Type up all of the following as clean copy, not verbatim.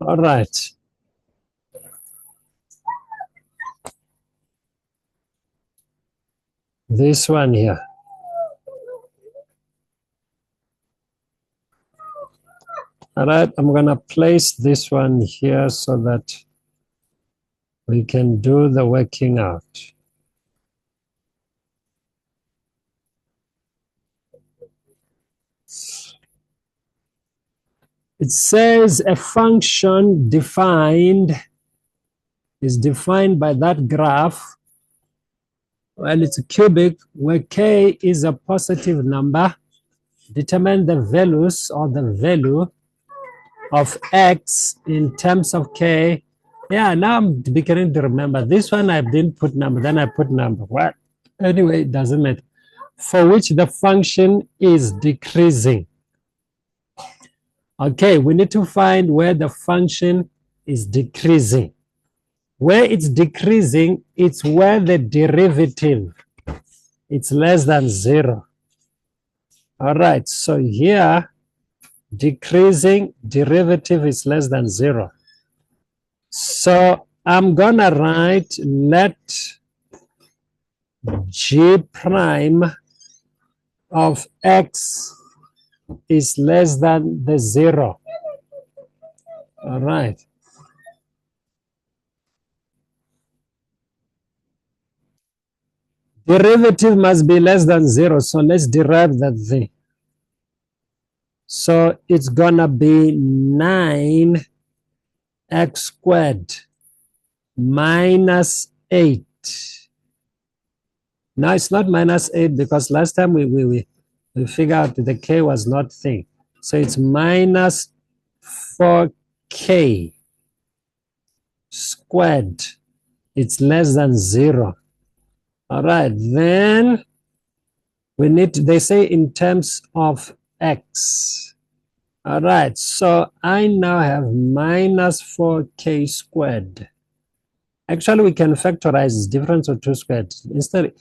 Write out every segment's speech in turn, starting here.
All right. This one here. All right, I'm going to place this one here so that we can do the working out. It says a function is defined by that graph. Well, it's a cubic where k is a positive number. Determine the values or the value of x in terms of k. Yeah, now I'm beginning to remember. This one I didn't put number, then I put number. What? Anyway, it doesn't matter. For which the function is decreasing. Okay, we need to find where the function is decreasing. Where it's decreasing, it's where the derivative it's less than 0. All right, so here, decreasing derivative is less than 0. So I'm gonna write let g prime of x is less than the 0. All right. Derivative must be less than 0, so let's derive that thing. So it's gonna be 9x squared minus 8. Now it's not minus 8 because last time we figured out the k was not thing. So it's minus 4k squared. It's less than 0. All right, then we need to, they say in terms of x. All right, so I now have minus 4k squared. Actually, we can factorize difference of 2 squared. Instead,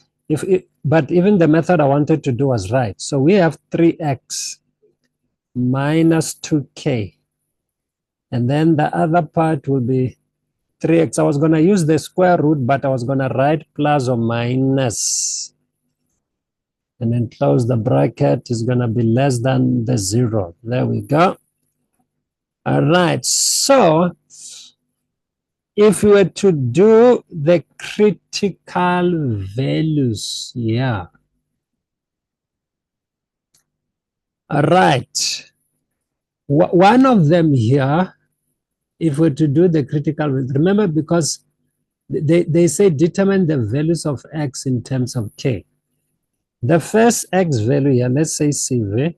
but even the method I wanted to do was right. So we have 3x minus 2k. And then the other part will be 3x. I was going to use the square root, but I was going to write plus or minus. And then close the bracket is going to be less than the 0. There we go. All right. So if we were to do the critical values, yeah. All right. One of them here, if we were to do the critical, remember because they say determine the values of x in terms of k. The first x value here, let's say CV,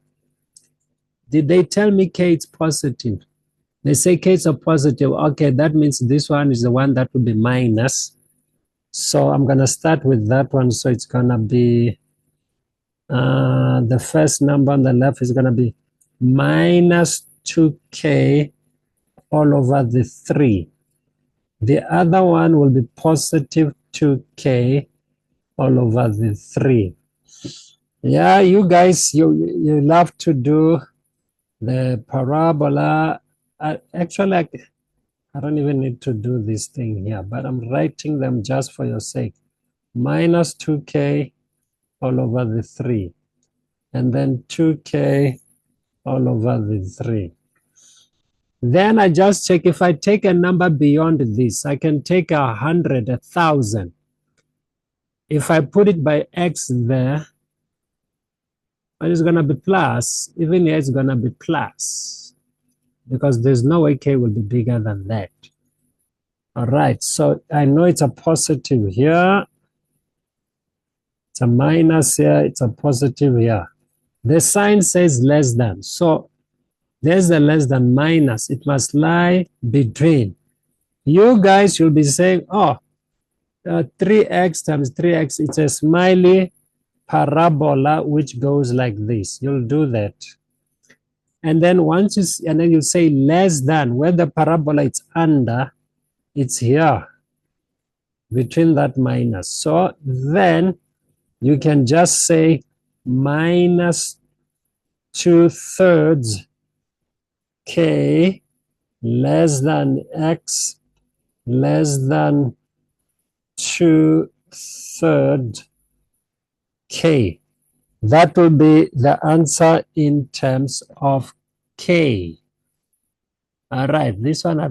did they tell me k is positive? They say k is a positive. Okay, that means this one is the one that will be minus. So I'm going to start with that one. So it's going to be, the first number on the left is going to be minus 2k all over the 3. The other one will be positive 2k all over the 3. Yeah, you guys, you love to do the parabola. Actually, I don't even need to do this thing here, but I'm writing them just for your sake. Minus 2k all over the 3. And then 2k all over the 3. Then I just check if I take a number beyond this, I can take 100, 1,000. If I put it by x there, it's going to be plus. Even here, it's going to be plus because there's no way k will be bigger than that. All right, so I know it's a positive here. It's a minus here. It's a positive here. The sign says less than. So there's the less than minus. It must lie between. You guys should be saying, oh, 3x times 3x, it's a smiley parabola which goes like this. You'll do that. And then once you, and then you say less than, where the parabola is under, it's here, between that minus. So then you can just say minus 2/3 k less than x less than 2/3 k. That will be the answer in terms of k. All right, this one